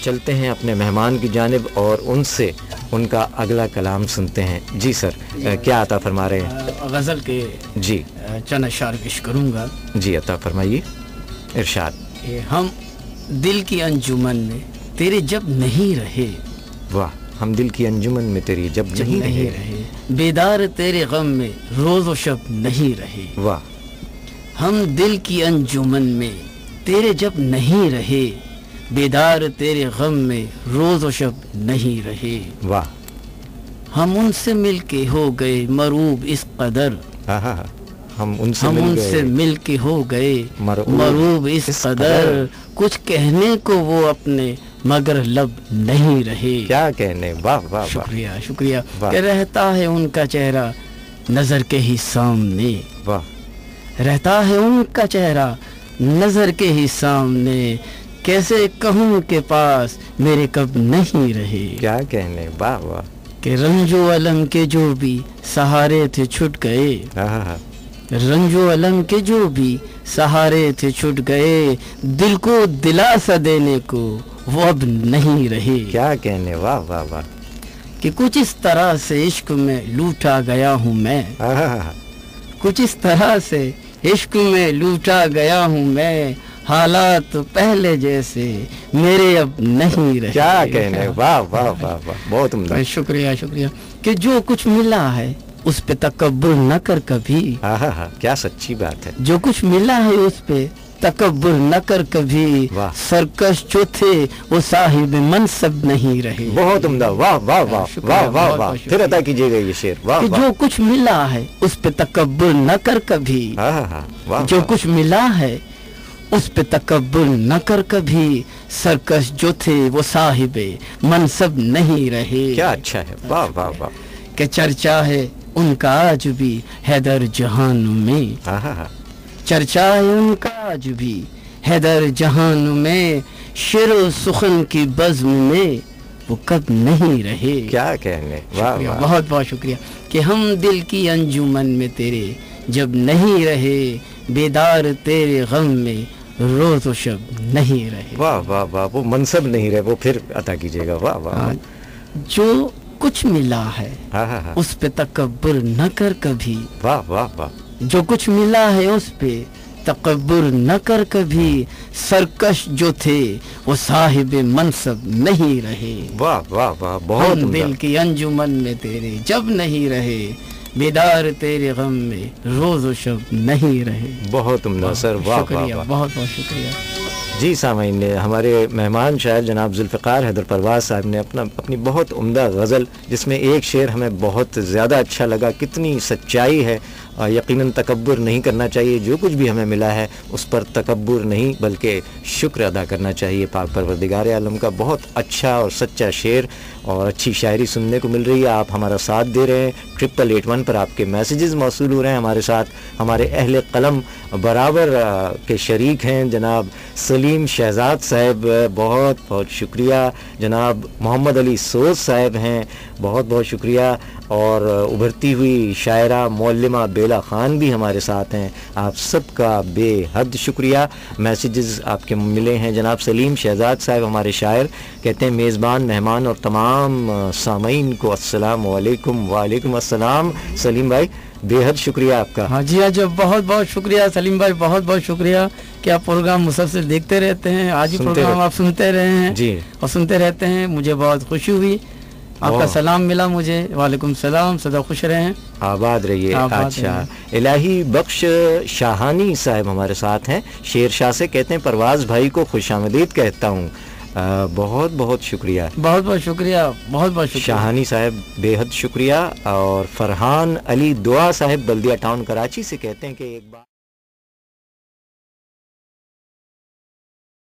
چلتے ہیں اپنے مہمان کی جانب اور ان سے ان کا اگلا کلام سنتے ہیں. جی سر, کیا عطا فرما رہے ہیں؟ غزل کے جی چند اشعار پیش کروں گا. جی عطا فرمائیے. ارشاد. ہم دل کی انجمن میں تیرے جب نہیں رہے. واہ. ہم دل کی انجمن میں تیری جب نہیں رہے, بیدار تیرے غم میں روز و شب نہیں رہے. واہ. ہم دل کی انجمن میں تیرے جب نہیں رہے, بیدار تیرے غم میں روز و شب نہیں رہے. واہ. ہم ان سے مل کے ہو گئے مروب اس قدر. ہم ان سے مل کے ہو گئے مروب اس قدر. کچھ کہنے کو وہ اپنے مگر لب نہیں رہے. کیا کہنے. واہ واہ. شکریہ شکریہ. کہ رہتا ہے ان کا چہرہ نظر کے ہی سامنے. واہ. رہتا ہے ان کا چہرہ نظر کے ہی سامنے. کیسے کہوں کے پاس میرے کب نہیں رہے. کیا کہنے. واہ واہ. کہ رنج و الم کے جو بھی سہارے تھے چھٹ گئے. رنج و الم کے جو بھی سہارے تھے چھٹ گئے. دل کو دلاسا دینے کو وہ اب نہیں رہے. کیا کہنے. واہ واہ واہ. کہ کچھ اس طرح سے عشق میں لوٹا گیا ہوں میں. کچھ اس طرح سے عشق میں لوٹا گیا ہوں میں. حالات پہلے جیسے میرے اب نہیں رہے. کیا کہنے. واہ واہ واہ واہ. بہت عمدہ. شکریہ شکریہ. کہ جو کچھ ملا ہے اس پہ تکبر نہ کر کبھی. کیا سچی بات ہے. جو کچھ ملا ہے اس پہ تکبر نہ کر کبھی. سرکش جو تھے وہ صاحب منصب نہیں رہے. بہت عمدہ. واہ واہ واہ واہ واہ واہ. پھر عطا کیجیے گا یہ شعر. واہ. جو کچھ ملا ہے اس پہ تکبر نہ کر کبھی. جو کچھ ملا ہے اس پہ تکبر نہ کر کبھی. سرکش جو تھے وہ صاحب منصب نہیں رہے. کیا اچھا ہے. واہ واہ واہ. کہ چرچا ہے ان کا آج بھی حیدر جہان میں. چرچا ہے ان کا آج بھی حیدر جہان میں. شعر و سخن کی بزم میں وہ کب نہیں رہے. کیا کہنے. واہ واہ. بہت بہت شکریہ. کہ ہم دل کی انجمن میں تیرے جب نہیں رہے, بیدار تیرے غم میں روز و شب نہیں رہے. واہ واہ واہ. وہ منصب نہیں رہے. وہ پھر عطا کیجیے گا. واہ واہ. جو کچھ ملا ہے اس پہ تکبر نہ کر کبھی. واہ واہ واہ. جو کچھ ملا ہے اس پہ تکبر نہ کر کبھی. سرکش جو تھے وہ صاحب منصب نہیں رہے. واہ واہ واہ. بہت ہم دل کی انجمن میں تیرے جب نہیں رہے, بیدار تیرے غم میں روز و شب نہیں رہے. بہت عمدہ سر. واہ شکریہ. بہت بہت شکریہ. جی سامعین, ہمارے مہمان شاعر جناب ذوالفقار حیدر پرواز صاحب نے اپنی بہت عمدہ غزل, جس میں ایک شعر ہمیں بہت زیادہ اچھا لگا. کتنی سچائی ہے. یقیناً تکبر نہیں کرنا چاہیے. جو کچھ بھی ہمیں ملا ہے اس پر تکبر نہیں بلکہ شکر ادا کرنا چاہیے پاک پروردگار عالم کا. بہت اچھا اور سچا شعر اور اچھی شاعری سننے کو مل رہی ہے. آپ ہمارا ساتھ دے رہے ہیں. 8881 پر آپ کے میسیجز موصول ہو رہے ہیں. ہمارے ساتھ ہمارے اہل قلم برابر کے شریک ہیں جناب سلیم شہزاد صاحب, بہت بہت شکریہ. جناب محمد علی سوز صاحب ہیں, بہت بہت شکریہ. اور ابھرتی ہوئی شاعرہ معلمہ بیلا خان بھی ہمارے ساتھ ہیں. آپ سب کا بے حد شکریہ. میسیجز آپ کے ملے ہیں. جناب سلیم شہزاد صاحب ہمارے شاعر کہتے ہیں میزبان, مہمان اور تمام سامعین کو السلام علیکم. وعلیکم السلام. سلیم بھائی بے حد شکریہ آپ کا. ہاں جی آج بہت بہت شکریہ سلیم بھائی. بہت بہت شکریہ کہ آپ پروگرام مسلسل دیکھتے رہتے ہیں. آج بھی پروگرام آپ سنتے رہے ہیں جی اور سنتے رہتے ہیں. مجھے بہت خوشی ہوئی. آپ کا سلام ملا مجھے. وعلیکم السلام. سدا خوش رہیں. آباد رہیے. اچھا. الہی بخش شاہانی صاحب ہمارے ساتھ ہیں شیر شاہ سے, کہتے ہیں پرواز بھائی کو خوش آمدید کہتا ہوں. بہت بہت شکریہ. بہت بہت شکریہ. بہت بہت شکریہ شاہانی صاحب, بے حد شکریہ. اور فرحان علی دعا صاحب بلدیہ ٹاؤن کراچی سے کہتے ہیں کہ ایک بار